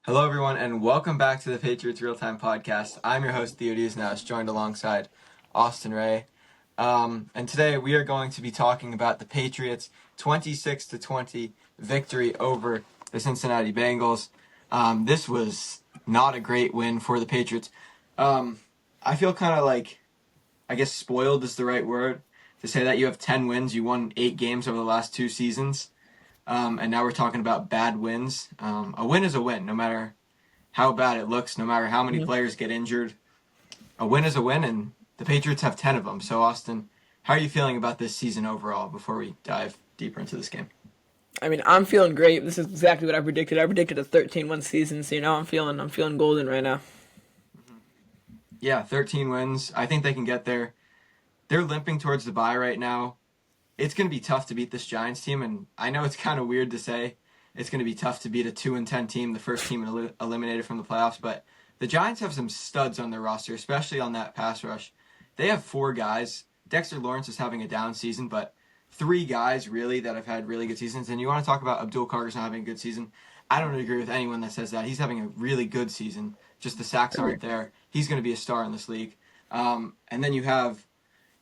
Hello, everyone, and welcome back to the Patriots Real Time Podcast. I'm your host, Theo Diaz, joined alongside Austin Ray. And today we are going to be talking about the Patriots' 26-20 victory over the Cincinnati Bengals. This was not a great win for the Patriots. I feel kind of like, I guess spoiled is the right word to say that you have 10 wins. You won 8 games over the last 2 seasons. And now we're talking about bad wins. A win is a win, no matter how bad it looks, no matter how many players get injured. A win is a win, and the Patriots have 10 of them. So, Austin, how are you feeling about this season overall before we dive deeper into this game? I mean, I'm feeling great. This is exactly what I predicted. I predicted a 13-win season, so I'm feeling golden right now. Yeah, 13 wins. I think they can get there. They're limping towards the bye right now. It's going to be tough to beat this Giants team, and I know it's kind of weird to say it's going to be tough to beat a 2-10 team, the first team eliminated from the playoffs, but the Giants have some studs on their roster, especially on that pass rush. They have 4 guys. Dexter Lawrence is having a down season, but 3 guys really that have had really good seasons. And you want to talk about Abdul Carter's not having a good season? I don't agree with anyone that says that. He's having a really good season. Just the sacks aren't there. He's going to be a star in this league. And then you have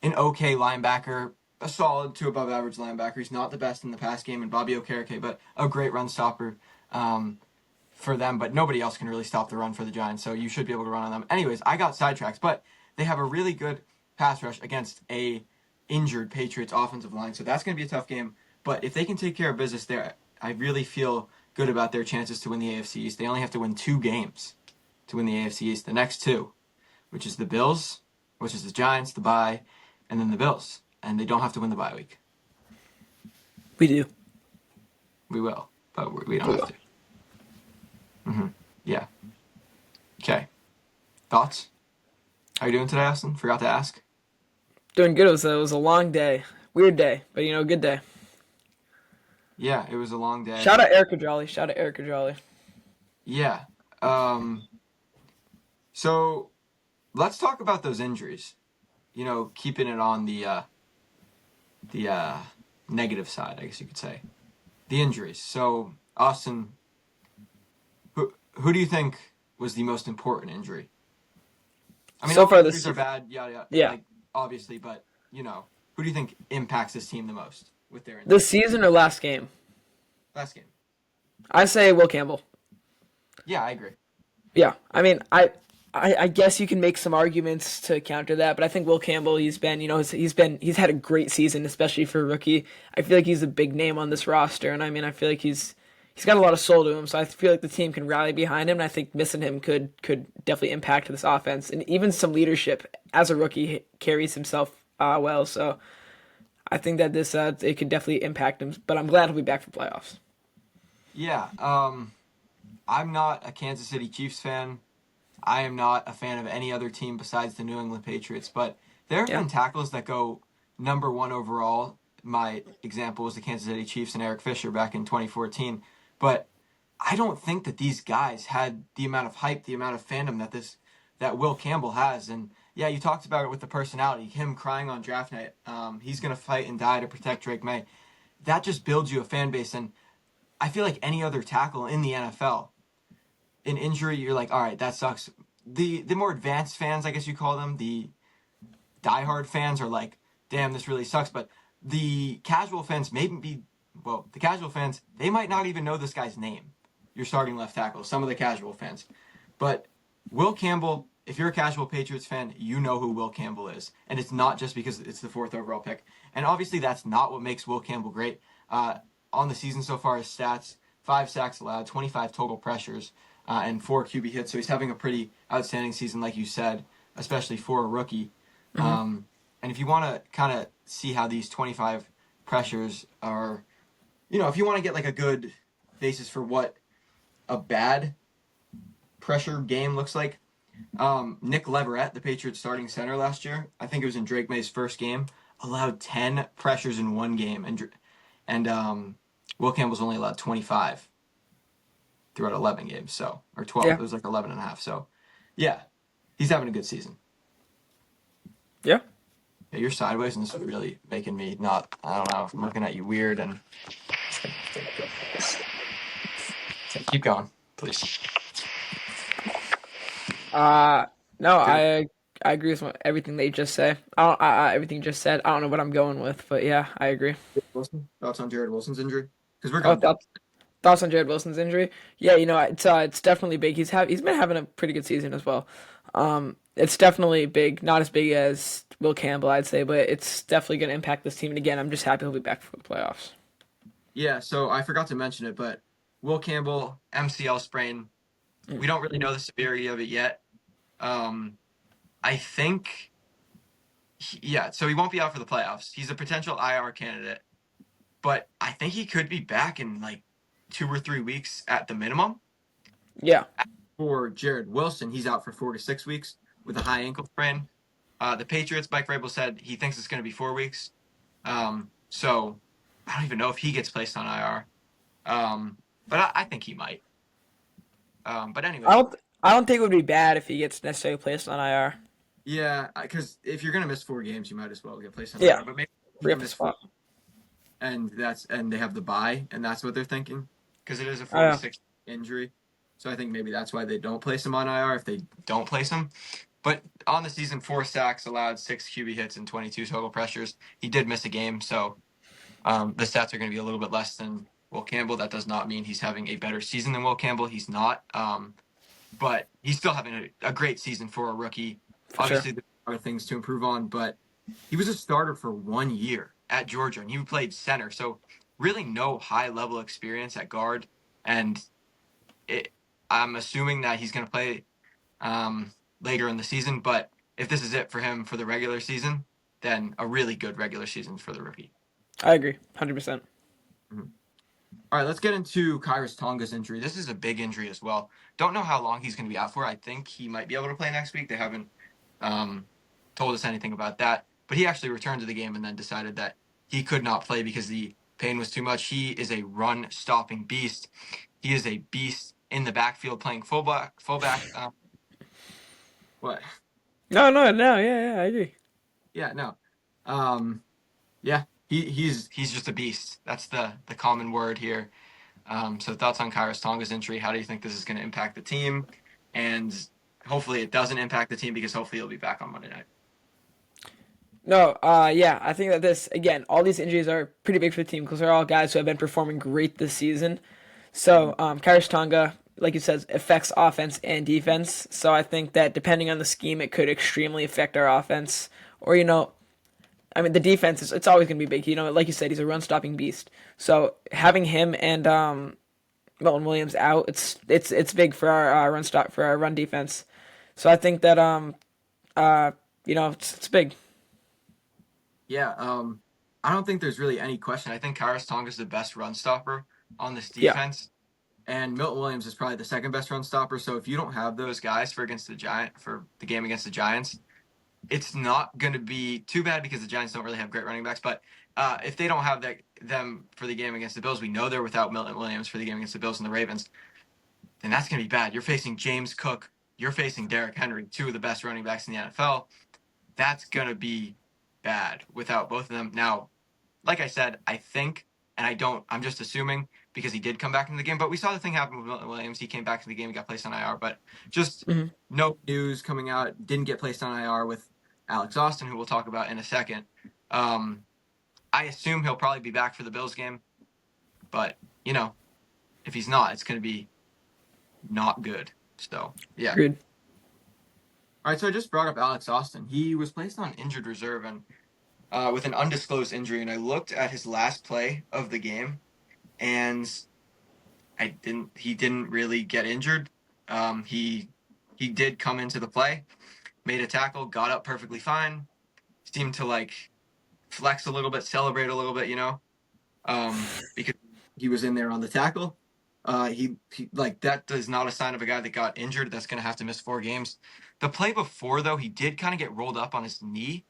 an okay linebacker, a solid to above average linebacker. He's not the best in the pass game, and Bobby Okereke, but a great run stopper for them. But nobody else can really stop the run for the Giants, so you should be able to run on them. Anyways, I got sidetracked, but they have a really good pass rush against a injured Patriots offensive line, so that's going to be a tough game. But if they can take care of business there, I really feel good about their chances to win the AFC East. They only have to win 2 games to win the AFC East. The next 2, which is the Bills, which is the Giants, the bye, and then the Bills. And they don't have to win the bye week. We do. We will, but we don't have to. Yeah. Okay. Thoughts? How you doing today, Austin? Forgot to ask. Doing good. It was a long day. Weird day, but good day. Yeah, it was a long day. Shout out Erica Jolly. Yeah. So let's talk about those injuries. Keeping it on the negative side, I guess you could say. The injuries. So, Austin, who do you think was the most important injury? I mean, So all far injuries this are bad, yeah, Yeah. like, obviously, but, who do you think impacts this team the most with their This injuries? season or last game? Last game. I say Will Campbell. Yeah, I agree. Yeah. I mean, I guess you can make some arguments to counter that, but I think Will Campbell, he's had a great season, especially for a rookie. I feel like he's a big name on this roster, and I feel like he's got a lot of soul to him, so I feel like the team can rally behind him, and I think missing him could definitely impact this offense, and even some leadership as a rookie he carries himself well. So I think that this it could definitely impact him, but I'm glad he'll be back for playoffs. Yeah, I'm not a Kansas City Chiefs fan. I am not a fan of any other team besides the New England Patriots, but there have Yeah. been tackles that go number 1 overall. My example was the Kansas City Chiefs and Eric Fisher back in 2014. But I don't think that these guys had the amount of hype, the amount of fandom that Will Campbell has. And yeah, you talked about it with the personality, him crying on draft night. He's gonna fight and die to protect Drake May. That just builds you a fan base, and I feel like any other tackle in the NFL, an injury, you're like, all right, that sucks. The more advanced fans, I guess you call them, the diehard fans are like, damn, this really sucks. But the casual fans, they might not even know this guy's name. Your starting left tackle, some of the casual fans. But Will Campbell, if you're a casual Patriots fan, you know who Will Campbell is. And it's not just because it's the 4th overall pick. And obviously that's not what makes Will Campbell great. On the season so far, his stats, 5 sacks allowed, 25 total pressures, and 4 QB hits. So he's having a pretty outstanding season, like you said, especially for a rookie. And if you want to kind of see how these 25 pressures are, if you want to get like a good basis for what a bad pressure game looks like, Nick Leverett, the Patriots starting center last year, I think it was in Drake May's first game, allowed 10 pressures in one game, and Will Campbell's only allowed 25 throughout 11 games, or 12. Yeah. It was like 11 and a half. So, yeah, he's having a good season. Yeah. Yeah, you're sideways, and this is really making me not, I don't know, I'm looking at you weird, and keep going, please. Uh no, Jared I agree with everything they just say. Everything you just said. I don't know what I'm going with, but yeah, I agree. Wilson? Thoughts on Jared Wilson's injury? Because we're Oh, going Bills. thoughts on Jared Wilson's injury? Yeah, it's definitely big. He's been having a pretty good season as well. It's definitely big, not as big as Will Campbell, I'd say, but it's definitely going to impact this team. And again, I'm just happy he'll be back for the playoffs. Yeah, so I forgot to mention it, but Will Campbell, MCL sprain. Mm. We don't really know the severity of it yet. Um, I think, yeah, so he won't be out for the playoffs. He's a potential IR candidate, but I think he could be back in like 2 or 3 weeks at the minimum. Yeah, For Jared Wilson, he's out for 4 to 6 weeks with a high ankle sprain. The Patriots, Mike Vrabel said he thinks it's going to be 4 weeks. So I don't even know if he gets placed on IR. But I think he might. But I anyways, don't I don't think it would be bad if he gets necessarily placed on IR. yeah, because if you're gonna miss 4 games, you might as well get placed on Yeah, IR. But maybe he free can up a miss four, spot. and they have the bye, and that's what they're thinking because it is a I four to know. six injury. So I think maybe that's why they don't place him on IR if they don't place him. But on the season, 4 sacks allowed, 6 QB hits, and 22 total pressures. He did miss a game, so the stats are going to be a little bit less than Will Campbell. That does not mean he's having a better season than Will Campbell. He's not. But he's still having a great season for a rookie. For sure. Obviously, there are things to improve on, but he was a starter for 1 year at Georgia, and he played center. So really, no high level experience at guard. And it, I'm assuming that he's going to play later in the season. But if this is it for him for the regular season, then a really good regular season for the rookie. I agree, 100%. Mhm. All right, let's get into Kyrus Tonga's injury. This is a big injury as well. Don't know how long he's going to be out for. I think he might be able to play next week. They haven't um, told us anything about that. But he actually returned to the game and then decided that he could not play because the pain was too much. He is a run stopping beast. He is a beast in the backfield playing fullback. What? No, yeah, I agree. Yeah, no. Um, yeah, he's just a beast. That's the common word here. So thoughts on Kyrus Tonga's injury? How do you think this is going to impact the team? And hopefully it doesn't impact the team because hopefully he'll be back on Monday night. No, yeah, I think that this again, all these injuries are pretty big for the team because they're all guys who have been performing great this season. Mhm. So, Karius Tonga, like you said, affects offense and defense. So I think that depending on the scheme, it could extremely affect our offense. Or I mean, the defense is it's always going to be big. Like you said, he's a run-stopping beast. So having him and Milton Williams out, it's big for our for our run defense. So I think that uh it's big. Yeah, I don't think there's really any question. I think Kyrus Tonga is the best run stopper on this Yeah, defense, and Milton Williams is probably the second best run stopper. So if you don't have those guys for the game against the Giants, it's not going to be too bad because the Giants don't really have great running backs. But if they don't have them for the game against the Bills, we know they're without Milton Williams for the game against the Bills and the Ravens. Then that's going to be bad. You're facing James Cook. You're facing Derrick Henry, two of the best running backs in the NFL. That's going to be bad without both of them. Now, like I said, I think, and I don't, I'm just assuming because he did come back into the game, but we saw the thing happen with Milton Williams. He came back to the game, he got placed on IR, but just hmm no news coming out. Didn't get placed on IR with Alex Austin, who we'll talk about in a second. Um, I assume he'll probably be back for the Bills game, but if he's not, it's going to be not good. So, yeah. agreed. All right, so I just brought up Alex Austin. He was placed on injured reserve and with an undisclosed injury, and I looked at his last play of the game, and he didn't really get injured. He did come into the play, made a tackle, got up perfectly fine, seemed to like flex a little bit, celebrate a little bit, because he was in there on the tackle. He like that is not a sign of a guy that got injured that's going to have to miss 4 games. The play before though, he did kind of get rolled up on his knee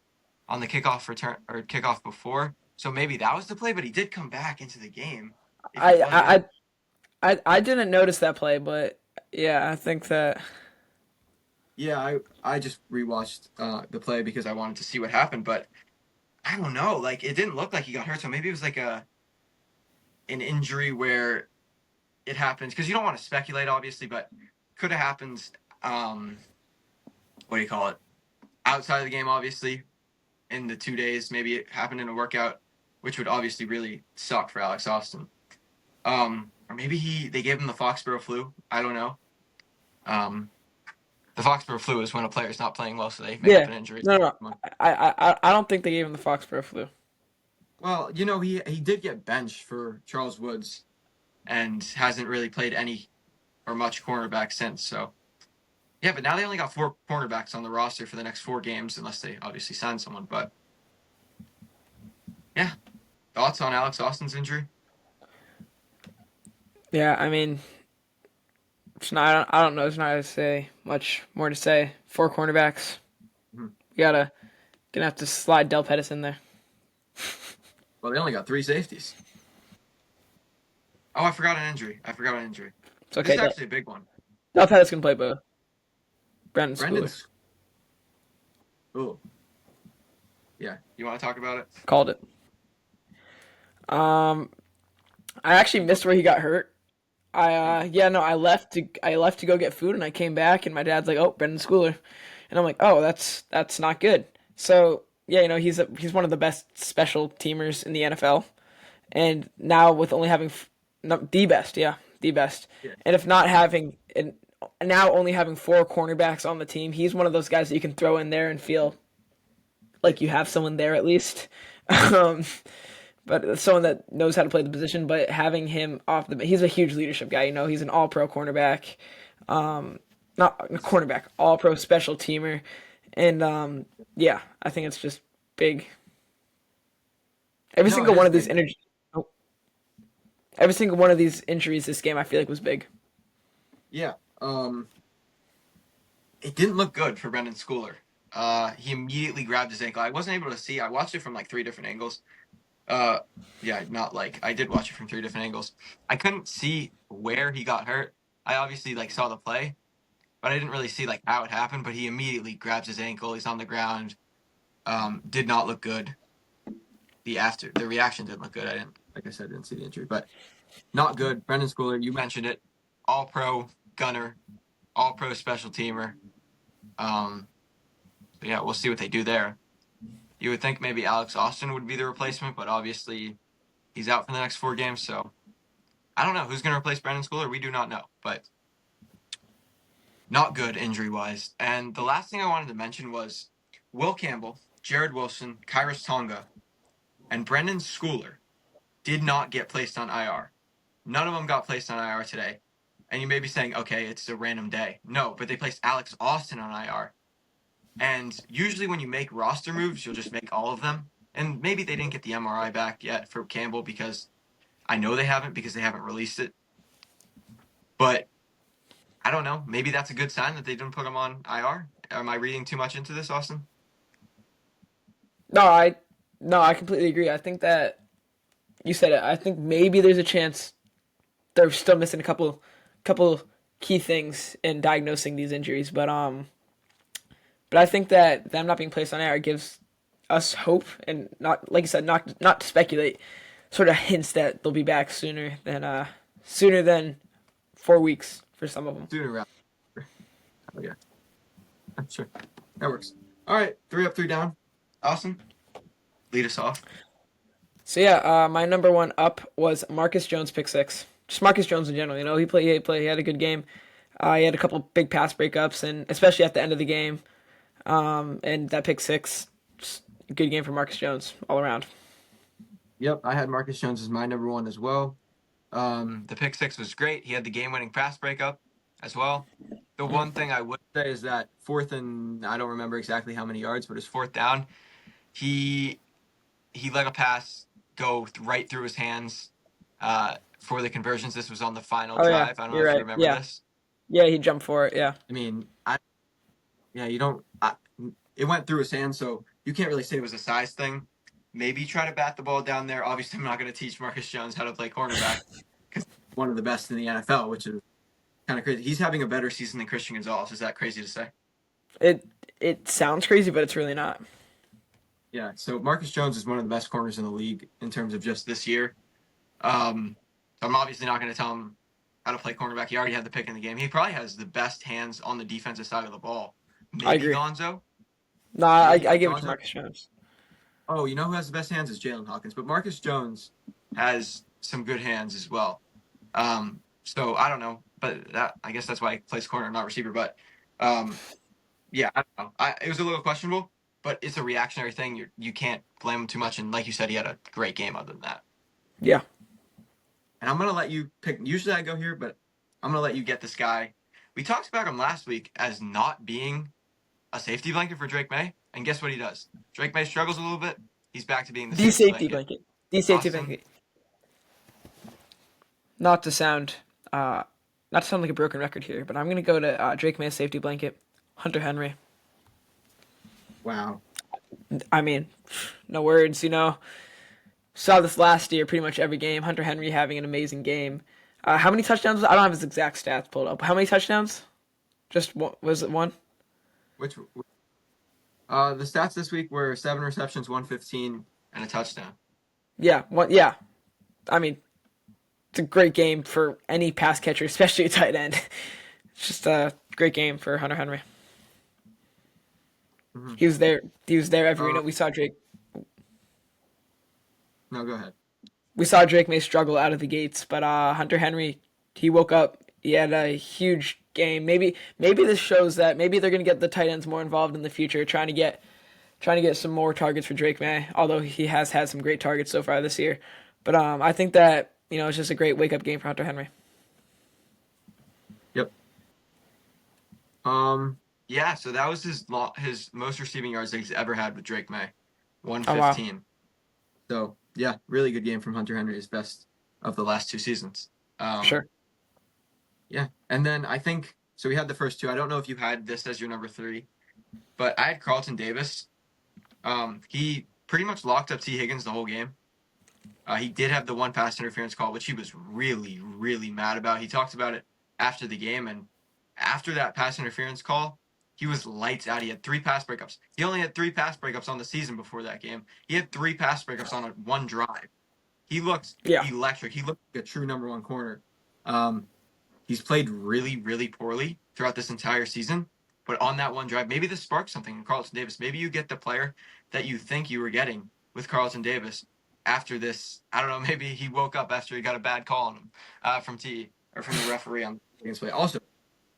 on the kickoff return or kickoff before, so maybe that was the play. But he did come back into the game if he I was in. I I didn't notice that play, but yeah, I think that Yeah, I just rewatched the play because I wanted to see what happened, but I don't know. Like it didn't look like he got hurt, so maybe it was like an injury where it happens because you don't want to speculate, obviously, but could have happened. Um, what do you call it? Outside of the game, obviously, in the 2 days, maybe it happened in a workout, which would obviously really suck for Alex Austin. Or maybe they gave him the Foxborough flu. I don't know. Um, the Foxborough flu is when a player's not playing well, so they make up Yeah. an injury. No, no, no. I don't think they gave him the Foxborough flu. Well, he did get benched for Charles Woods and hasn't really played any or much cornerback since. So yeah, but now they only got 4 cornerbacks on the roster for the next 4 games, unless they obviously sign someone. But yeah, thoughts on Alex Austin's injury? Yeah, I mean, it's not. I don't know. There's not to say much more to say. 4 cornerbacks. Mhm. You gonna have to slide Del Pettis in there. Well, they only got 3 safeties. Oh, I forgot an injury. It's This okay. is actually a big one. Del Pettis can play both. Brandon Schooler Brendan's. Oh, yeah. You want to talk about it? called it. Um, I actually missed where he got hurt. Yeah, no, I left to go get food, and I came back, and my dad's like, "Oh, Brendan Schooler," and I'm like, "Oh, that's not good." So yeah, he's one of the best special teamers in the NFL, and now with only having no, the best, yeah, the best, Yeah. and if not having and now only having 4 cornerbacks on the team, he's one of those guys that you can throw in there and feel Yeah. like you have someone there at least. um, but someone that knows how to play the position. But having him off he's a huge leadership guy. He's an all-pro cornerback, not a cornerback, all-pro special teamer, and yeah, I think it's just big. Every No, it single is one of these big. energy, oh, every single one of these injuries this game, I feel like was big. Yeah. It didn't look good for Brendan Schooler. He immediately grabbed his ankle. I wasn't able to see. I watched it from like 3 different angles. Uh, yeah, not like I did watch it from 3 different angles. I couldn't see where he got hurt. I obviously like saw the play, but I didn't really see like how it happened. But he immediately grabs his ankle. He's on the ground. Did not look good. The reaction didn't look good. I didn't like I said didn't see the injury, but not good. Brendan Schooler, you mentioned it, all pro gunner, all pro special teamer. Um, so yeah, we'll see what they do there. You would think maybe Alex Austin would be the replacement, but obviously he's out for the next 4 games. So I don't know who's going to replace Brendan Schooler. We do not know, but not good injury wise. And the last thing I wanted to mention was Will Campbell, Jared Wilson, Kyrus Tonga, and Brendan Schooler did not get placed on IR. None of them got placed on IR today. And you may be saying, okay, it's a random day. No, but they placed Alex Austin on IR. And usually when you make roster moves, you'll just make all of them. And maybe they didn't get the MRI back yet for Campbell because I know they haven't because they haven't released it. But I don't know. Maybe that's a good sign that they didn't put him on IR. Am I reading too much into this, Austin? No, I no, I completely agree. I think that you said it. I think maybe there's a chance they're still missing a couple key things in diagnosing these injuries, but I think that them not being placed on air gives us hope, and not like you said, not to speculate, sort of hints that they'll be back sooner than 4 weeks for some of them. Sooner rather. Oh, yeah. Sure. That works. All right. 3 up, 3 down. Austin, lead us off. So yeah, my number one up was Marcus Jones pick six. Just Marcus Jones in general. He had a good game. He had a couple big pass breakups, and especially at the end of the game, and that pick six, just a good game for Marcus Jones all around. Yep, I had Marcus Jones as my number one as well. The pick six was great. He had the game-winning pass breakup as well. The one thing I would say is that fourth and I don't remember exactly how many yards, but his fourth down, he let a pass go right through his hands for the conversions. This was on the final Oh yeah, drive. I don't know you're if you right. remember Yeah, this. yeah, he jumped for it. Yeah, I mean, yeah, you don't. It went through his hands, so you can't really say it was a size thing. Maybe try to bat the ball down there. Obviously, I'm not going to teach Marcus Jones how to play cornerback because he's one of the best in the NFL, which is kind of crazy. He's having a better season than Christian Gonzalez. Is that crazy to say? it it sounds crazy, but it's really not. Yeah. So Marcus Jones is one of the best corners in the league in terms of just this year. So I'm obviously not going to tell him how to play cornerback. He already had the pick in the game. He probably has the best hands on the defensive side of the ball I maybe agree. Gonzo, Nah, I maybe give it to Gonzo. Marcus Jones. Oh, you know who has the best hands is Jalen Hawkins, but Marcus Jones has some good hands as well. So I don't know, but I guess that's why he plays corner, not receiver. But um, yeah, I don't know. It was a little questionable, but it's a reactionary thing. You can't blame him too much. And like you said, he had a great game other than that. Yeah. And I'm gonna let you pick. Usually I go here, but I'm gonna let you get this guy. We talked about him last week as not being a safety blanket for Drake May, and guess what he does? Drake May struggles a little bit. He's back to being the The safety safety blanket. blanket. The safety Austin, blanket. Not to sound uh not to sound like a broken record here, but I'm gonna go to Drake May's safety blanket, Hunter Henry. wow. I mean, no words, you know. Saw this last year, pretty much every game. Hunter Henry having an amazing game. How many touchdowns? I don't have his exact stats pulled up. How many touchdowns? Just one, was it one? Which the stats this week were 7 receptions, 115, and a touchdown. Yeah, one. Yeah. I mean, it's a great game for any pass catcher, especially a tight end. It's just a great game for Hunter Henry. Mm-hmm. He was there. He was there every. You Uh, know, we saw Drake. no, go ahead. We saw Drake May struggle out of the gates, but Hunter Henry, he woke up. He had a huge game. Maybe this shows that maybe they're going to get the tight ends more involved in the future, trying to get some more targets for Drake May. Although he has had some great targets so far this year, but I think that it's just a great wake up game for Hunter Henry. Yep. Yeah, so that was his most receiving yards that he's ever had with Drake May, Oh wow, 115. So yeah, really good game from Hunter Henry, his best of the last 2 seasons. for Um, sure. yeah, and then I think so. We had the first two. I don't know if you had this as your number three, but I had Carlton Davis. He pretty much locked up T. Higgins the whole game. He did have the one pass interference call, which he was really, really mad about. He talked about it after the game, and after that pass interference call, he was lights out. He had 3 pass breakups. He only had 3 pass breakups on the season before that game. He had 3 pass breakups on one drive. He looked Yeah, electric. He looked like a true number one corner. Um, he's played really, really poorly throughout this entire season. But on that one drive, maybe this sparks something in Carlton Davis. Maybe you get the player that you think you were getting with Carlton Davis after this. I don't know. Maybe he woke up after he got a bad call on him from T or from the referee on Higgins play. Also,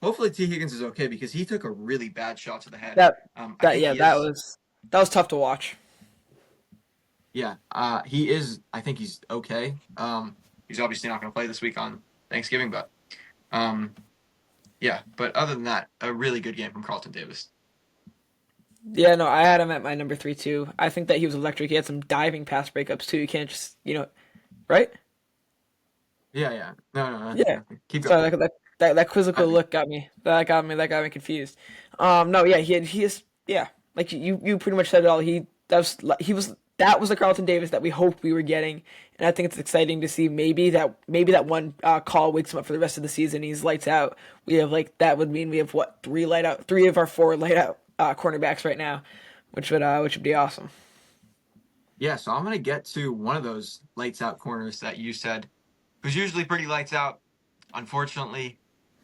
hopefully T Higgins is okay because he took a really bad shot to the head. that I think yeah, he is. that was tough to watch. Yeah, he is. I think he's okay. He's obviously not going to play this week on Thanksgiving, but um, yeah. But other than that, a really good game from Carlton Davis. Yeah, no, I had him at my number three too. I think that he was electric. He had some diving pass breakups too. You can't just right? Yeah, yeah. No, no, nothing, Yeah. nothing. Keep going. Sorry, that quizzical Nothing. look got me. That got me confused. No, yeah, he is. Yeah, like you pretty much said it all. That was the Carlton Davis that we hoped we were getting, and I think it's exciting to see maybe that one call wakes him up for the rest of the season. He's lights out. We have that would mean we have what three of our four light out cornerbacks right now, which would be awesome. Yeah, so I'm gonna get to one of those lights out corners that you said, who's usually pretty lights out. Unfortunately,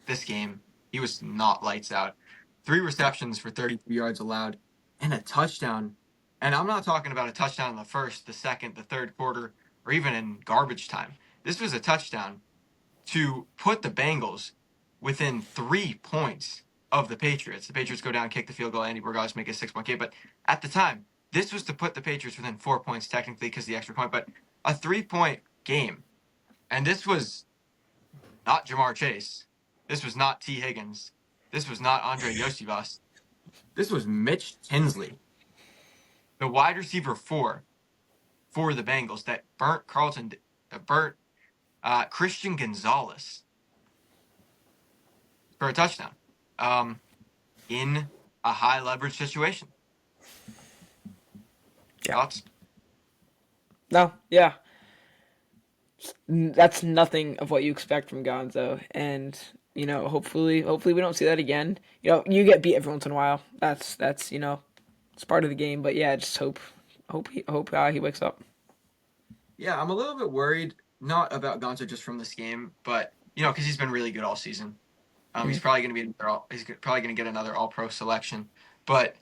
this game he was not lights out. 3 receptions for 33 yards allowed and a touchdown. And I'm not talking about a touchdown in the first, the second, the third quarter, or even in garbage time. This was a touchdown to put the Bengals within 3 points of the Patriots. The Patriots go down, kick the field goal, Andy Borgales make a 6 point game. But at the time, this was to put the Patriots within 4 points technically because of the extra point, but a 3 point game. And this was not Jamar Chase. This was not T. Higgins. This was not Andre Yosivas. This was Mitch Tinsley, the wide receiver for the Bengals that burnt Christian Gonzalez for a touchdown in a high leverage situation. Yeah. Thoughts? No, yeah, that's nothing of what you expect from Gonzo, and hopefully we don't see that again. You get beat every once in a while. That's it's part of the game. But yeah, just hope he wakes up. Yeah, I'm a little bit worried, not about Gonzo just from this game, but because he's been really good all season. He's probably going to be he's probably going to get another All Pro selection, but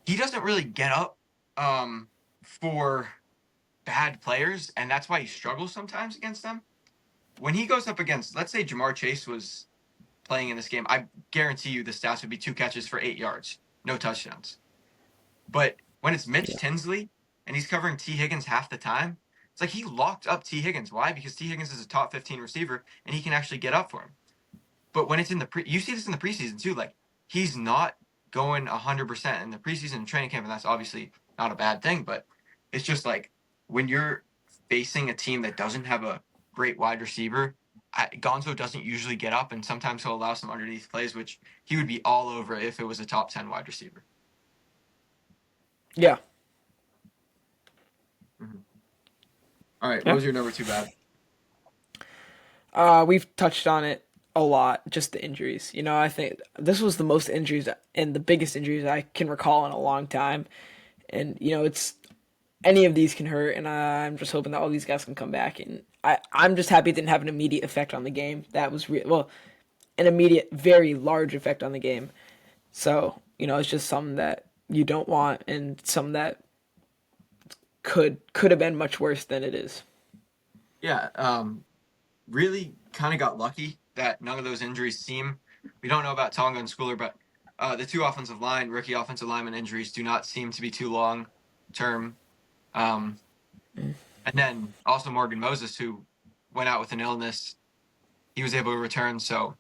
he doesn't really get up for bad players, and that's why he struggles sometimes against them. When he goes up against, let's say Jamar Chase was playing in this game, I guarantee you the stats would be 2 catches for 8 yards, no touchdowns. But when it's Mitch Yeah. Tinsley and he's covering T. Higgins half the time, it's like he locked up T. Higgins. Why? Because T. Higgins is a top 15 receiver and he can actually get up for him. But when it's in the you see this in the preseason too. Like he's not going 100% in the preseason and training camp, and that's obviously not a bad thing. But it's just like when you're facing a team that doesn't have a great wide receiver, Gonzo doesn't usually get up, and sometimes he'll allow some underneath plays, which he would be all over if it was a top 10 wide receiver. Yeah. Mm-hmm. All right, what Yeah. was your number two bad? We've touched on it a lot, just the injuries. I think this was the most injuries and the biggest injuries I can recall in a long time. And, it's any of these can hurt, and I'm just hoping that all these guys can come back. And I'm just happy it didn't have an immediate effect on the game. That was an immediate, very large effect on the game. So, it's just something that you don't want and something that could have been much worse than it is. Yeah, really kind of got lucky that none of those injuries seem. We don't know about Tonga and Schooler, but the two rookie offensive lineman injuries do not seem to be too long term. Um, and then also Morgan Moses, who went out with an illness, he was able to return. So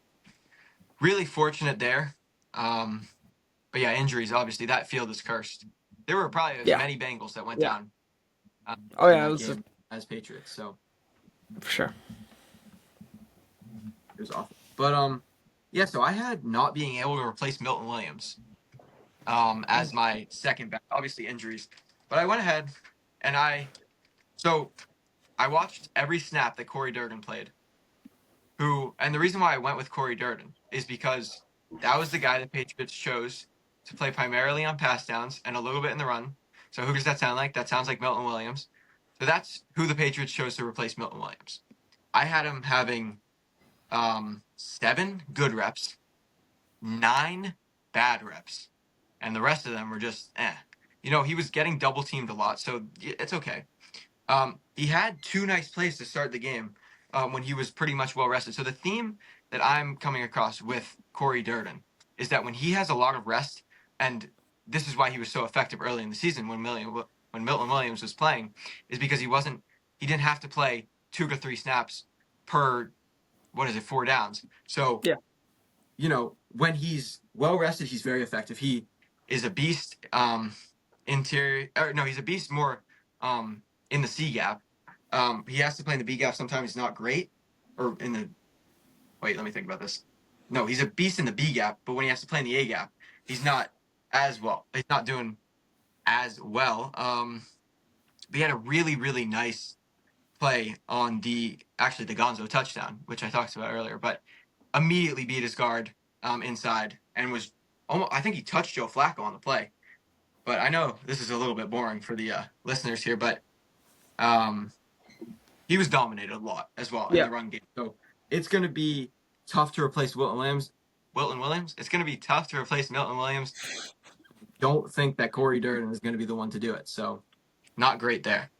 really fortunate there. But yeah, injuries, obviously, that field is cursed. There were probably as Yeah. many Bengals that went Yeah. down Oh in yeah, it that was game as Patriots. So for sure. it was awful. But yeah, so I had not being able to replace Milton Williams as my second back. Obviously injuries, but I went ahead and I watched every snap that Corey Durden played. And the reason why I went with Corey Durden is because that was the guy the Patriots chose to play primarily on pass downs and a little bit in the run. So who does that sound like? That sounds like Milton Williams. So that's who the Patriots chose to replace Milton Williams. I had him having 7 good reps, 9 bad reps, and the rest of them were just eh. He was getting double teamed a lot, so it's okay. He had 2 nice plays to start the game when he was pretty much well rested. So the theme that I'm coming across with Corey Durden is that when he has a lot of rest, and this is why he was so effective early in the season when Milton Williams was playing, is because he didn't have to play 2 to 3 snaps per 4 downs. So Yeah. when he's well rested, he's very effective. He is a beast interior. No, he's a beast more in the C gap. He has to play in the B gap. Sometimes he's not great. Or in the wait, let me think about this. No, he's a beast in the B gap, but when he has to play in the A gap, he's not as well. He's not doing as well. But he had a really, really nice play on the Gonzo touchdown, which I talked about earlier, but immediately beat his guard inside and was almost. I think he touched Joe Flacco on the play. But I know this is a little bit boring for the listeners here, but um, he was dominated a lot as well in Yeah. the run game. So it's going to be tough to replace Wilton Williams. It's going to be tough to replace Milton Williams. Don't think that Corey Durden is going to be the one to do it. So not great there.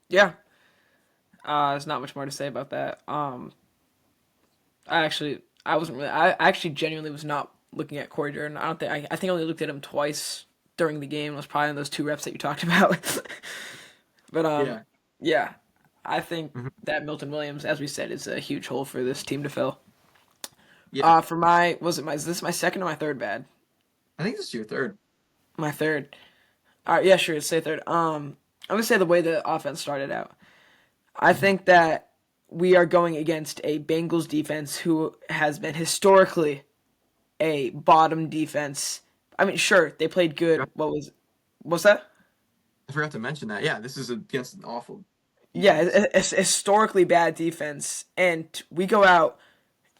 Yeah. There's not much more to say about that. I wasn't really. I actually genuinely was not looking at Corey Durden. I don't think. I think I only looked at him twice during the game. It was probably in those 2 reps that you talked about. But Yeah. yeah, I think Mhm. that Milton Williams, as we said, is a huge hole for this team to fill. Yeah. For my, is this my second or my third bad? I think this is your third. My third. All right, yeah, sure. Say third. I'm gonna say the way the offense started out. I Mhm. think that we are going against a Bengals defense who has been historically a bottom defense. I mean, sure, they played good. What's that? I forgot to mention that. Yeah, this is against an awful Yeah, defense. it's historically bad defense, and we go out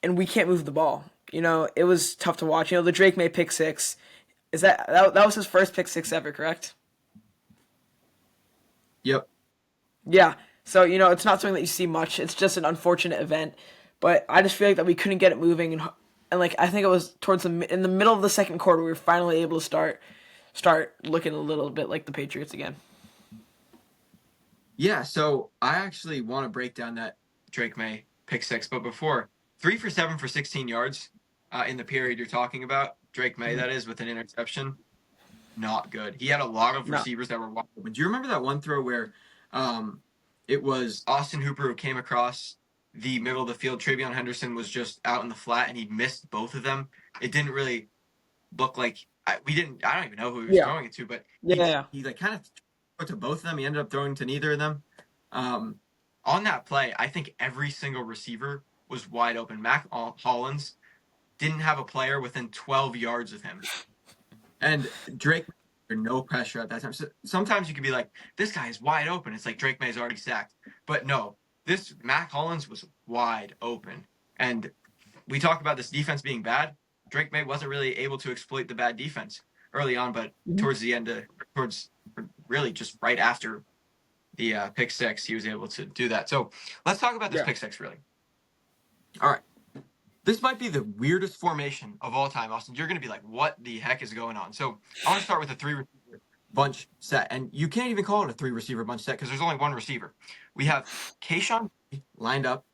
and we can't move the ball. It was tough to watch. The Drake May pick six. That was his first pick six ever, correct? Yep. Yeah. So it's not something that you see much. It's just an unfortunate event. but I just feel like that we couldn't get it moving, and like I think it was towards in the middle of the second quarter we were finally able to start looking a little bit like the Patriots again. Yeah, so I actually want to break down that Drake May pick six, but before 3 for 7 for 16 yards in the period you're talking about, Drake May, Mhm. that is, with an interception, not good. He had a lot of No, receivers that were wide open. Do you remember that one throw where um, it was Austin Hooper who came across the middle of the field? Travion Henderson was just out in the flat and he missed both of them. It didn't really look like we didn't. I don't even know who he was yeah, throwing it to, but yeah, yeah. he like kind of threw to both of them. He ended up throwing to neither of them. Um, on that play, I think every single receiver was wide open. Mac Hollins didn't have a player within 12 yards of him, and Drake no pressure at that time. So sometimes you could be like, this guy is wide open. It's like Drake May's already sacked, but no, this Mac Hollins was wide open, and we talk about this defense being bad. Drake May wasn't really able to exploit the bad defense early on, but Mhm. towards the end, towards really just right after the pick six, he was able to do that. So let's talk about this Yeah. pick six, really. All right. This might be the weirdest formation of all time, Austin. You're going to be like, what the heck is going on? So I want to start with a three receiver bunch set. And you can't even call it a three receiver bunch set because there's only one receiver. We have Kayshawn lined up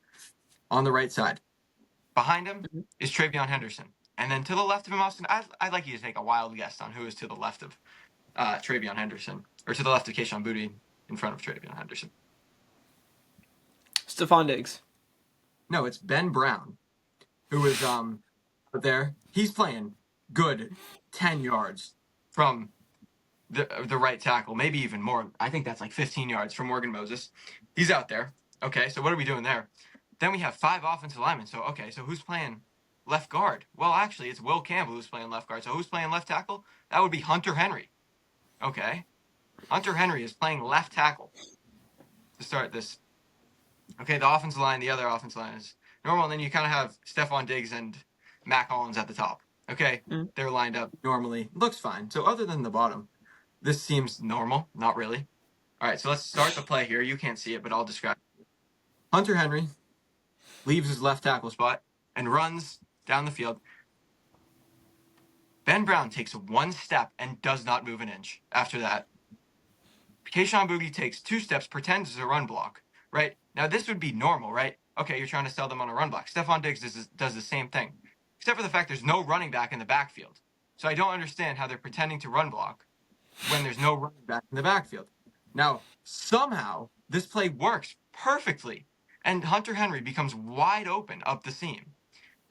on the right side. Behind him Mhm. is Travion Henderson. And then to the left of him, Austin, I'd like you to take a wild guess on who is to the left of Travion Henderson, or to the left of Kayshawn Boutte in front of Travion Henderson. Stephon Diggs. No, it's Ben Brown, who is out there. He's playing good 10 yards from the right tackle, maybe even more. I think that's like 15 yards from Morgan Moses. He's out there. Okay, so what are we doing there? Then we have 5 offensive linemen. So okay, so who's playing left guard? Well, actually, it's Will Campbell who's playing left guard. So who's playing left tackle? That would be Hunter Henry. Okay, Hunter Henry is playing left tackle to start this. Okay, the offensive line, the other offensive line is normal, and then you kind of have Stephon Diggs and Mac Hollins at the top. Okay, Mhm. they're lined up normally. Looks fine. So other than the bottom, this seems normal. Not really. All right, so let's start the play here. You can't see it, but I'll describe it. Hunter Henry leaves his left tackle spot and runs down the field. Ben Brown takes one step and does not move an inch. After that, Kayshawn Boutte takes 2 steps, pretends it's a run block. Right now, this would be normal, right? Okay, you're trying to sell them on a run block. Stephon Diggs does the same thing, except for the fact there's no running back in the backfield. So I don't understand how they're pretending to run block when there's no running back in the backfield. Now, somehow, this play works perfectly, and Hunter Henry becomes wide open up the seam.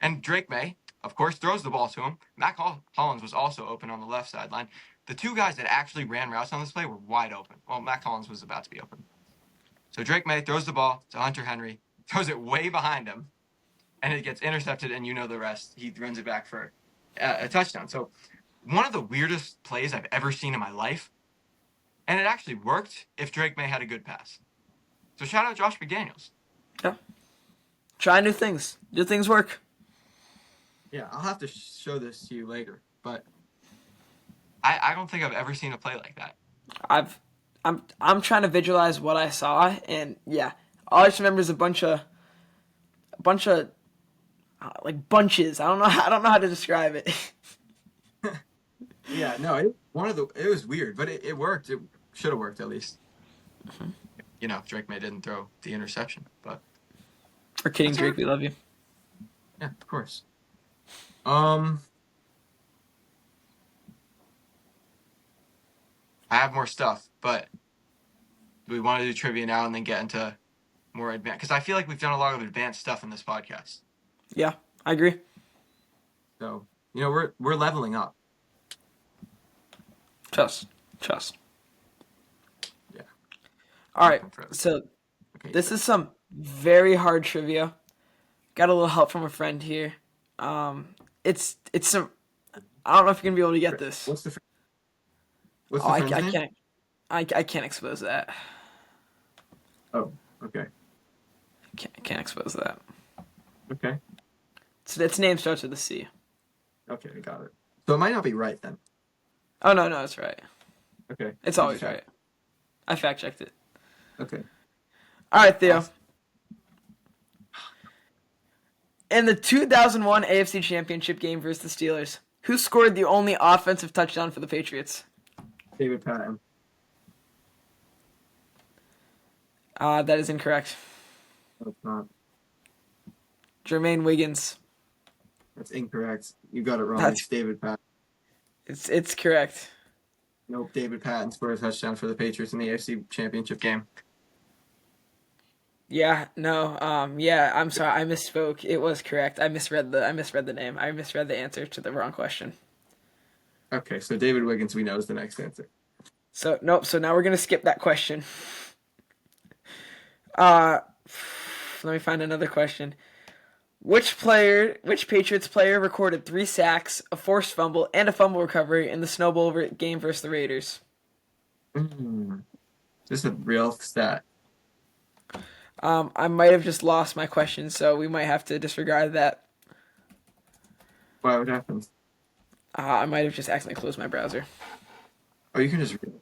And Drake May, of course, throws the ball to him. Mac Hollins was also open on the left sideline. The two guys that actually ran routes on this play were wide open. Well, Mac Hollins was about to be open. So Drake May throws the ball to Hunter Henry, throws it way behind him, and it gets intercepted, and you know the rest. He runs it back for a touchdown. So one of the weirdest plays I've ever seen in my life. And it actually worked if Drake May had a good pass. So shout out Josh McDaniels. Yeah. Try new things. New things work. Yeah, I'll have to show this to you later, but I don't think I've ever seen a play like that. I've I'm trying to visualize what I saw, and yeah, all I just remember is a bunch of like bunches. I don't know how to describe it. Yeah, no, it was weird, but it worked. It should have worked at least. You know, Drake May didn't throw the interception, but We're kidding, that's all Drake. right. We love you. Yeah, of course. Um, I have more stuff, but do we want to do trivia now and then get into more advanced? Because I feel like we've done a lot of advanced stuff in this podcast. Yeah, I agree. So, you know, we're leveling up. Trust, trust. Yeah, All right, talking forever. so Okay, this is some very hard trivia. Got a little help from a friend here. It's some. I don't know if you're gonna be able to get this. what's Oh, the I, friend's I name? can't. I can't expose that. Oh, okay. I can't expose that. Okay. So its name starts with a C. Okay, I got it. So it might not be right then. Oh no, no, it's right. Okay. It's You just always have. right. I fact checked it. Okay. All right, Theo. Awesome. In the 2001 AFC Championship game versus the Steelers, who scored the only offensive touchdown for the Patriots? David Patton. That is incorrect. That's not. Jermaine Wiggins. That's incorrect. You got it wrong. That's It's David Patton. it's correct. Nope, David Patton scored a touchdown for the Patriots in the AFC Championship game. Yeah, no, yeah, I'm sorry, I misspoke. It was correct. I misread the name. I misread the answer to the wrong question. Okay, so David Wiggins, we know, is the next answer. So nope. So now we're gonna skip that question. Uh, let me find another question. Which Patriots player recorded 3 sacks, a forced fumble, and a fumble recovery in the Snow Bowl game versus the Raiders? Mm, this is a real stat. I might have just lost my question, so we might have to disregard that. Why? What happens? I might have just accidentally closed my browser. Oh, you can just read it.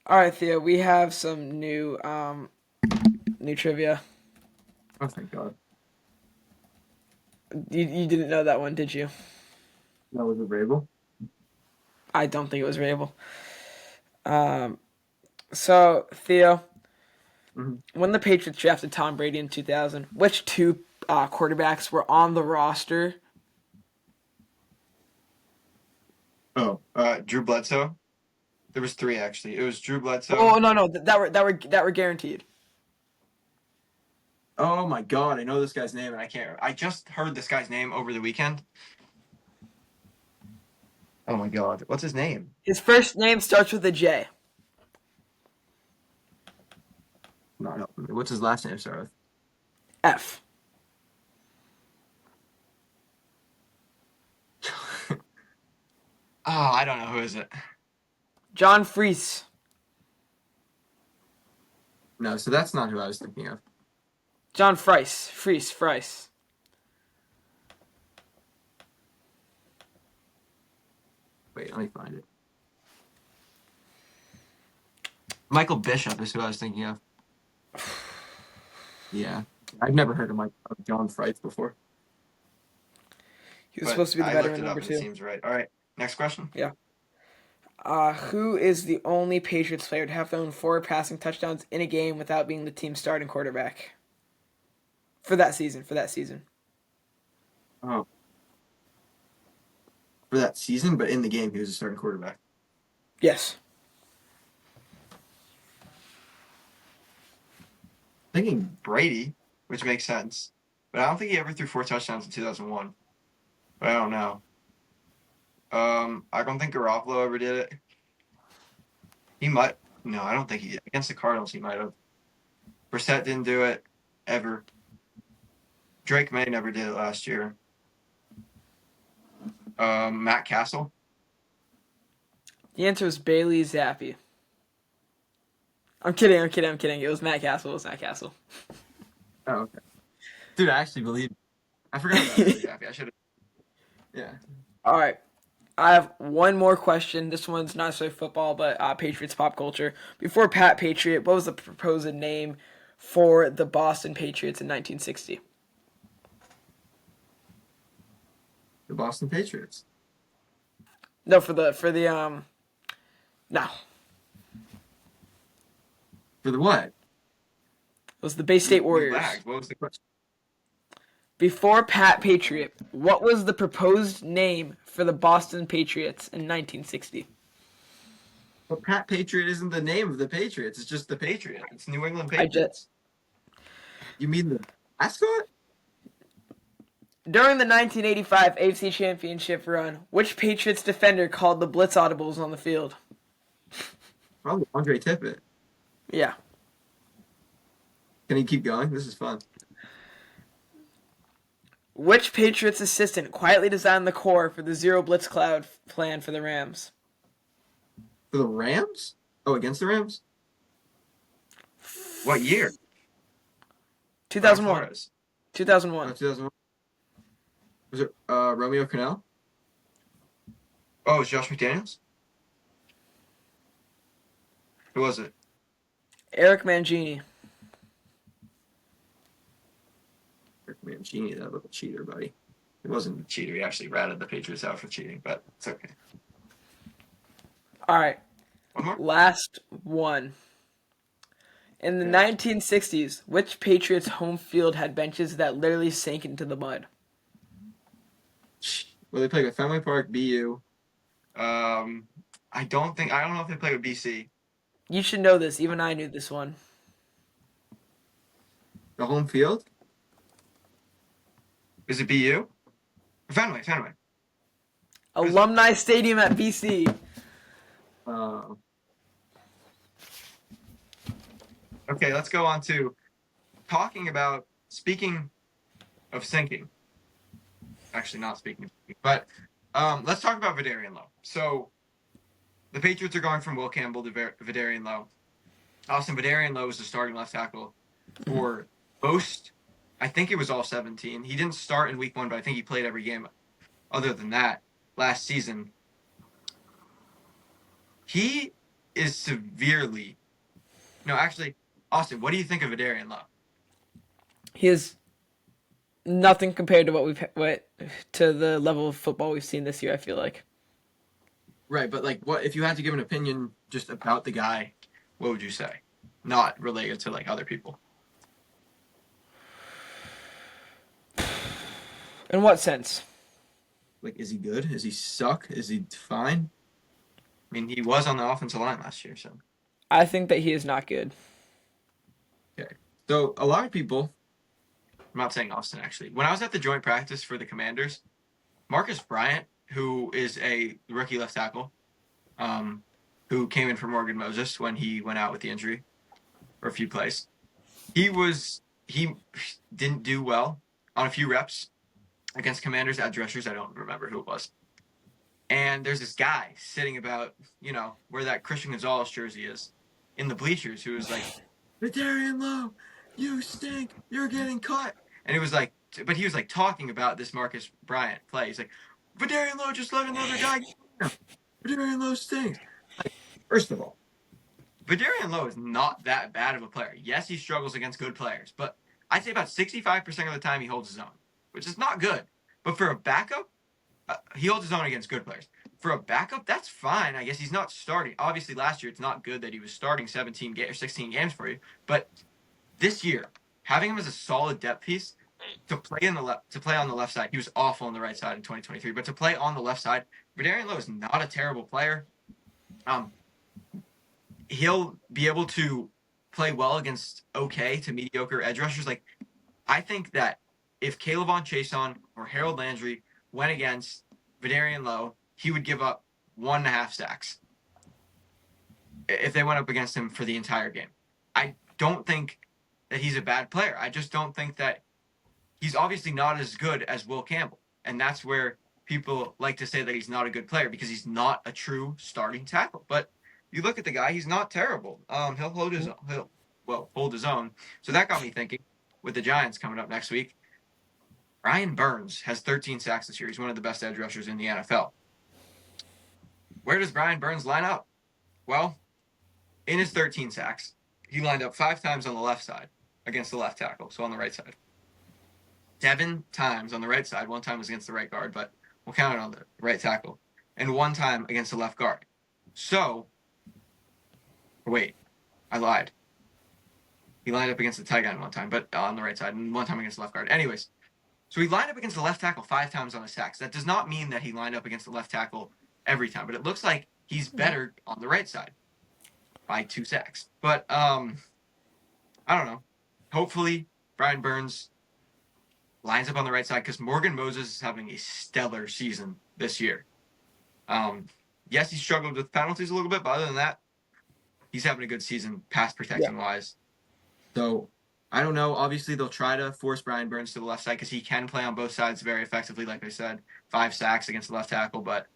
All right, Theo, we have some new trivia. Oh, thank God. You didn't know that one, did you? That was a Rabel. I don't think it was Rabel. So Theo, Mm-hmm. when the Patriots drafted Tom Brady in 2000, which two quarterbacks were on the roster? Oh, Drew Bledsoe. There was three actually. It was Drew Oh Bledsoe. no, that were guaranteed. Oh my God, I know this guy's name, and I can't. I just heard this guy's name over the weekend. Oh my God, what's his name? His first name starts with a J. Not helping me. What's his last name, start with? F. Oh, I don't know. Who is it? John Freese. No, so that's not who I was thinking of. John Freese. Wait, let me find it. Michael Bishop is who I was thinking of. Yeah, I've never heard of John Fright before, He was but supposed to be the I looked veteran it up number and it two. seems right. All right, next question. Yeah. Who is the only Patriots player to have thrown 4 passing touchdowns in a game without being the team's starting quarterback? For that season. Oh, for that season, but in the game he was a starting quarterback. Yes. Thinking Brady, which makes sense, but I don't think he ever threw 4 touchdowns in 2001. But I don't know. I don't think Garoppolo ever did it. He might. No, I don't think he did. Against the Cardinals, he might have. Brissett didn't do it ever. Drake May never did it last year. Matt Castle. The answer was Bailey Zappi. I'm kidding. It was Matt Castle. Oh, okay. Dude, I actually believe. I forgot about Bailey Zappi. I should have. Yeah. All right. I have one more question. This one's not so football, but Patriots pop culture. Before Pat Patriot, what was the proposed name for the Boston Patriots in 1960? The Boston Patriots. No, no, For the what? it was the Bay State You Warriors. lagged. What was the question? Before Pat Patriot, what was the proposed name for the Boston Patriots in 1960? But Pat Patriot isn't the name of the Patriots. It's just the Patriot. It's New England I just Patriots. You mean the mascot? During the 1985 AFC Championship run, which Patriots defender called the blitz audibles on the field? Probably Andre Tippett. Yeah. Can he keep going? This is fun. Which Patriots assistant quietly designed the core for the zero blitz cloud plan for the Rams? For the Rams? Oh, against the Rams? What year? 2001. Flores. 2001. 2001. Was it Romeo Crennel? Oh, it was Josh McDaniels? Who was it? Eric Mangini. Mancini, that little cheater, buddy. He wasn't a cheater. He actually ratted the Patriots out for cheating, but it's okay. All right, One more? last one. In the Yeah. 1960s, which Patriots home field had benches that literally sank into the mud? Well, they played at Fenway Park, BU. Um, I don't know if they played with BC. You should know this. Even I knew this one. The home field? Is it BU? Fenway. What is it? Alumni Stadium at BC. Uh, okay, let's go on to talking about, speaking of sinking. Actually, not speaking of sinking, but let's talk about Vidarian Lowe. So the Patriots are going from Will Campbell to Vidarian Lowe. Austin Vidarian Lowe was the starting left tackle for most, I think it was all 17. He didn't start in week 1, but I think he played every game other than that last season. He is severely, no, actually, Austin, what do you think of Vidarian Lowe? He is nothing compared to what to the level of football we've seen this year. I feel like. Right, but like, what if you had to give an opinion just about the guy? What would you say? Not related to like other people. In what sense? Like, is he good? Is he suck? Is he fine? I mean, he was on the offensive line last year, so I think that he is not good. okay. So a lot of people, I'm not saying Austin actually. When I was at the joint practice for the Commanders, Marcus Bryant, who is a rookie left tackle, who came in for Morgan Moses when he went out with the injury for a few plays, he didn't do well on a few reps against Commanders edge rushers. I don't remember who it was. And there's this guy sitting about, where that Christian Gonzalez jersey is in the bleachers who was like, Vidarian Lowe, you stink. You're getting cut. And it was like, but he was like talking about this Marcus Bryant play. He's like, Vidarian Lowe just let another guy get him. Vidarian Lowe stinks. Like, first of all, Vidarian Lowe is not that bad of a player. Yes, he struggles against good players, but I'd say about 65% of the time he holds his own, which is not good. But for a backup, he holds his own against good players. For a backup, that's fine. I guess he's not starting. Obviously, last year it's not good that he was starting 16 games for you. But this year, having him as a solid depth piece to play on the left side, he was awful on the right side in 2023. But to play on the left side, Vidarian Lowe is not a terrible player. He'll be able to play well against okay to mediocre edge rushers. Like, I think that if Kayvon Chason or Harold Landry went against Vidarian Lowe, he would give up 1.5 sacks if they went up against him for the entire game. I don't think that he's a bad player. I just don't think that he's obviously not as good as Will Campbell. And that's where people like to say that he's not a good player because he's not a true starting tackle. But you look at the guy, he's not terrible. He'll hold his own. So that got me thinking with the Giants coming up next week. Brian Burns has 13 sacks this year. He's one of the best edge rushers in the NFL. Where does Brian Burns line up? Well, in his 13 sacks, he lined up 5 times on the left side against the left tackle, so on the right side. 7 times on the right side. 1 time was against the right guard, but we'll count it on the right tackle. And 1 time against the left guard. So, wait, I lied. He lined up against the tight end 1 time, but on the right side, and 1 time against the left guard. Anyways, so he lined up against the left tackle 5 times on the sacks. That does not mean that he lined up against the left tackle every time, but it looks like he's better on the right side by 2 sacks. But I don't know. Hopefully, Brian Burns lines up on the right side because Morgan Moses is having a stellar season this year. Yes, he struggled with penalties a little bit, but other than that, he's having a good season pass protection wise. So I don't know. Obviously, they'll try to force Brian Burns to the left side because he can play on both sides very effectively. Like I said, 5 sacks against the left tackle. But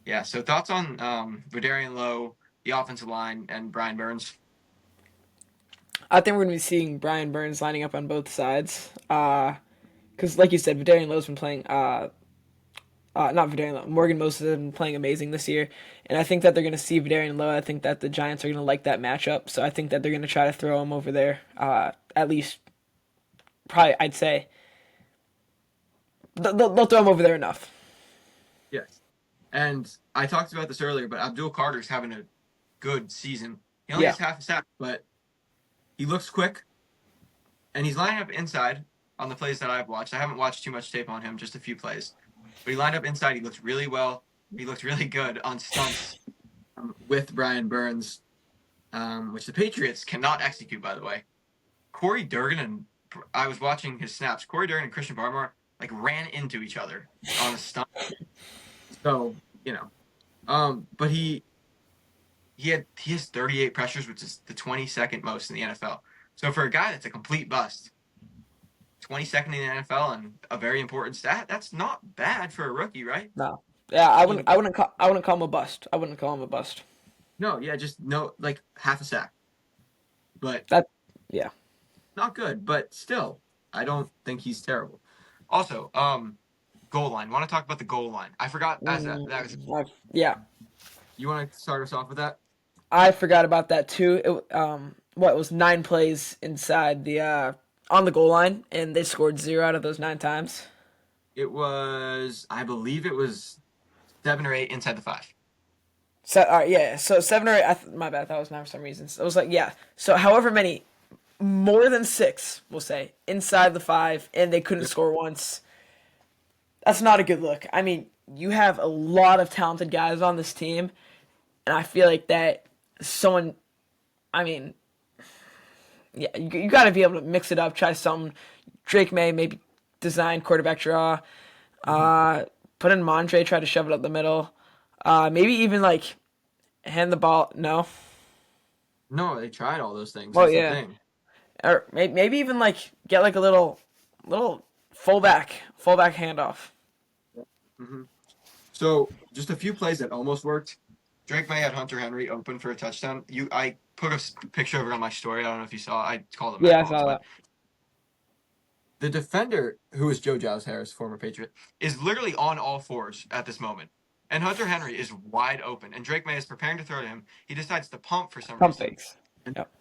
yeah, so thoughts on Vidarian Lowe, the offensive line, and Brian Burns? I think we're going to be seeing Brian Burns lining up on both sides. Because, like you said, Vidarian Lowe's been playing. Not Vidarian Lowe. Morgan Moses has been playing amazing this year, and I think that they're going to see Vidarian Lowe. I think that the Giants are going to like that matchup, so I think that they're going to try to throw him over there. At least, probably, I'd say They'll throw him over there enough. Yes. And I talked about this earlier, but Abdul Carter's having a good season. He only Yeah. has half a sack, but he looks quick, and he's lining up inside on the plays that I've watched. I haven't watched too much tape on him, just a few plays. But he lined up inside. He looked really well. He looked really good on stunts with Brian Burns, which the Patriots cannot execute, by the way. Corey Durgan and I was watching his snaps. Corey Durgan and Christian Barmore like ran into each other on a stunt. So but he has 38 pressures, which is the 22nd most in the NFL. So for a guy that's a complete bust, 22nd in the NFL and a very important stat, that's not bad for a rookie, right? No. Yeah, I mean, I wouldn't call him a bust. I wouldn't call him a bust. no, yeah, just no, like half a sack, but That yeah. not good. But still, I don't think he's terrible. Also, goal line. Want to talk about the goal line? I forgot as that was. Yeah. You want to start us off with that? I forgot about that too. What it was 9 plays inside the on the goal line, and they scored 0 out of those 9 times. It was, I believe, it was 7 or 8 inside the 5. So yeah, so 7 or 8. My bad, that was 9 for some reason. So it was like yeah. So however many, more than 6, we'll say inside the 5, and they couldn't Yep. score once. That's not a good look. I mean, you have a lot of talented guys on this team, and I feel like that someone. I mean, yeah, you got to be able to mix it up. Try some Drake May maybe design quarterback draw. Mhm. Put in Mondre, try to shove it up the middle. Maybe even like hand the ball. No, No, they tried all those things. well That's the yeah, thing. or maybe even like get like a little fullback handoff. hmm So just a few plays that almost worked. Drake May had Hunter Henry open for a touchdown. I put a picture of it on my story. I don't know if you saw. I called it Matt Yeah, I Collins, saw but that. the defender, who is Joe Giles Harris, former Patriot, is literally on all fours at this moment. And Hunter Henry is wide open, and Drake May is preparing to throw to him. He decides to pump for some Pump reason, fakes. and Yep.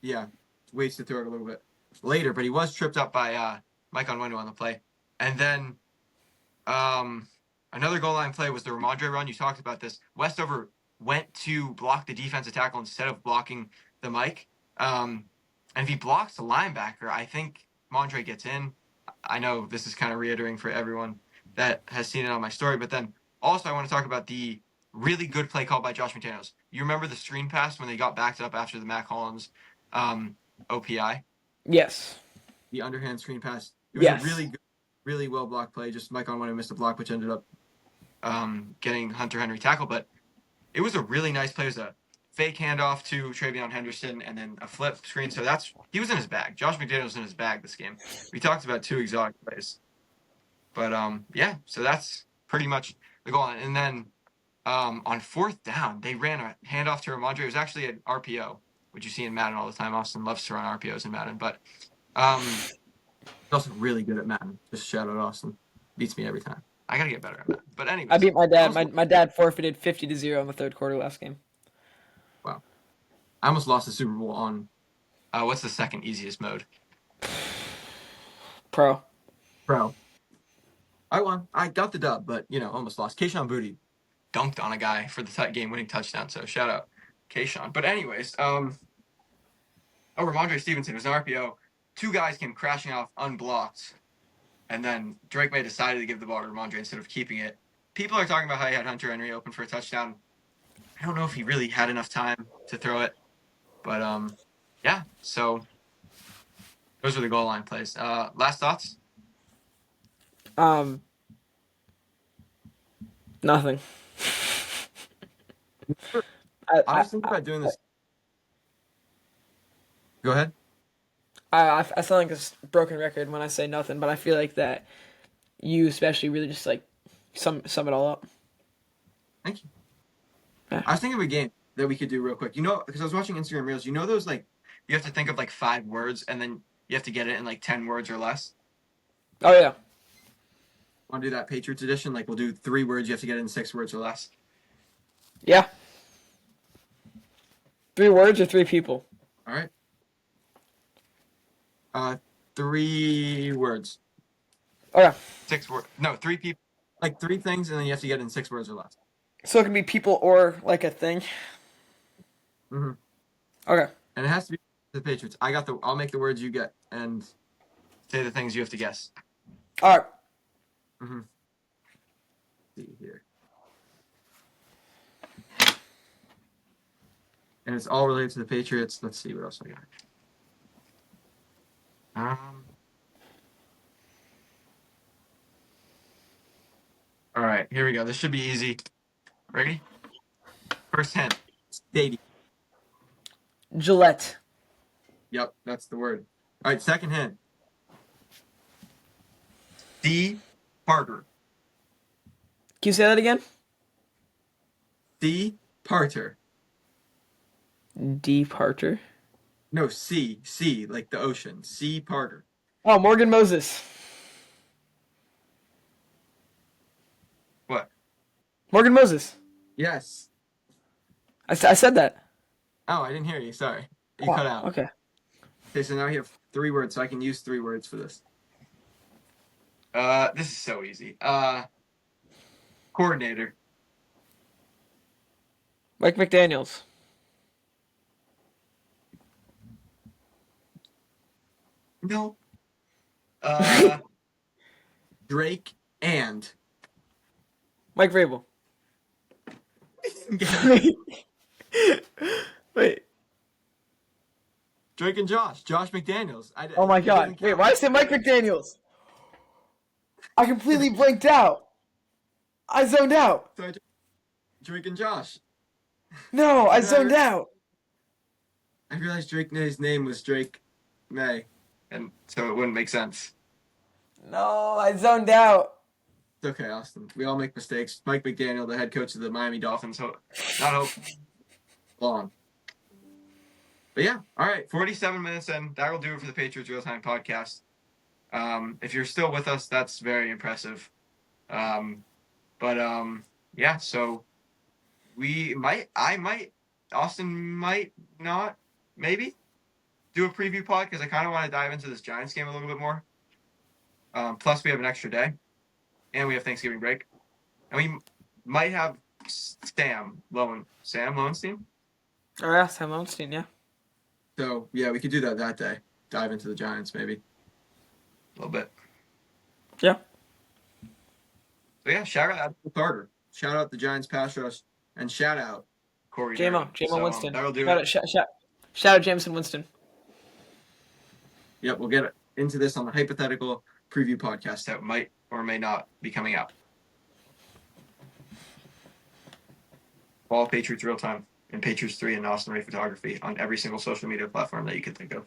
yeah, waits to throw it a little bit later. But he was tripped up by Mike Onwenu on the play, and then Um, another goal line play was the Ramondre run. You talked about this. Westover went to block the defensive tackle instead of blocking the Mike. And if he blocks the linebacker, I think Mondre gets in. I know this is kind of reiterating for everyone that has seen it on my story, but then also I want to talk about the really good play called by Josh McDaniels. You remember the screen pass when they got backed up after the Mac Hollins OPI? Yes. The underhand screen pass. It was a Yes. really good, really well blocked play. Just Mike Onwenu missed a block, which ended up getting Hunter Henry tackled, but it was a really nice play. It was a fake handoff to Travion Henderson and then a flip screen. So he was in his bag. Josh McDaniels was in his bag this game. We talked about 2 exotic plays, but yeah. So that's pretty much the goal line. And then on 4th down, they ran a handoff to Ramondre. It was actually an RPO, which you see in Madden all the time. Austin loves to run RPOs in Madden, but he's also really good at Madden. Just shout out Austin. Beats me every time. I gotta get better at Madden. But I anyways, beat my I dad. almost My dad forfeited 50-0 in the third quarter last game. wow. I almost lost the Super Bowl on what's the second easiest mode? Pro. Pro. I won. I got the dub, but almost lost. Kayshawn Booty dunked on a guy for the game-winning touchdown. So shout out Kayshawn. But anyways, Ramondre Stevenson was an RPO. 2 guys came crashing off unblocked, and then Drake May decided to give the ball to Ramondre instead of keeping it. People are talking about how he had Hunter Henry open for a touchdown. I don't know if he really had enough time to throw it, but yeah. So those were the goal line plays. Last thoughts? Um, Nothing. I I I was thinking about doing this. Go ahead. I sound like a broken record when I say nothing, but I feel like that you especially really just like sum it all up. Thank you. Yeah. I was thinking of a game that we could do real quick. Because I was watching Instagram Reels. Those like you have to think of like 5 words and then you have to get it in like 10 words or less. Oh yeah. Want to do that Patriots edition? Like we'll do 3 words. You have to get it in 6 words or less. Yeah. 3 words or 3 people. All right. 3 words. Okay. 6 word. No, three people. Like three things, and then you have to get it in 6 words or less. So it can be people or like a thing. Hmm. Okay. And it has to be the Patriots. I'll make the words you get and say the things you have to guess. All right. Mm-hmm. See here. And it's all related to the Patriots. Let's see what else I got. All right, here we go. This should be easy. Ready? First hint. Stadium. Gillette. Yep, that's the word. All right, second hint. D. Parter. Can you say that again? C. Parter. D. Parter. No, C, like the ocean. C. Parter. Oh, Morgan Moses. What? Morgan Moses. Yes. I said that. Oh, I didn't hear you. Sorry. You Oh, cut out. okay. Okay, so now we have 3 words, so I can use 3 words for this. This is so easy. Coordinator. Mike McDaniels. No. Uh, Drake and. Mike Vrabel. Wait. Drake and Josh McDaniels. Oh my It God. doesn't Wait, count. why did I say Mike McDaniels? I completely blanked out. I zoned out. So Drake and Josh. No, I And then zoned out. I realized Drake's name was Drake May, and so it wouldn't make sense. No, I zoned out. It's okay, Austin. We all make mistakes. Mike McDaniel, the head coach of the Miami Dolphins, not hope long. But yeah, all right, 47 minutes in. That will do it for the Patriots Real Time Podcast. If you're still with us, that's very impressive. But yeah, so Austin might not, maybe do a preview pod because I kind of want to dive into this Giants game a little bit more. Plus, we have an extra day, and we have Thanksgiving break, and we might have Sam Lowenstein. Oh yeah, Sam Lowenstein, yeah. So yeah, we could do that day. Dive into the Giants maybe a little bit. Yeah. So yeah, shout out Admiral Carter, shout out the Giants pass rush, and shout out Corey. JMO So, Winston. that'll do Shout it. out, shout out Jameson Winston. Yep, we'll get into this on the hypothetical preview podcast that might or may not be coming out. Follow Patriots Real Time and Patriots 3 and Austin Ray Photography on every single social media platform that you can think of.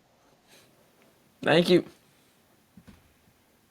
Thank you.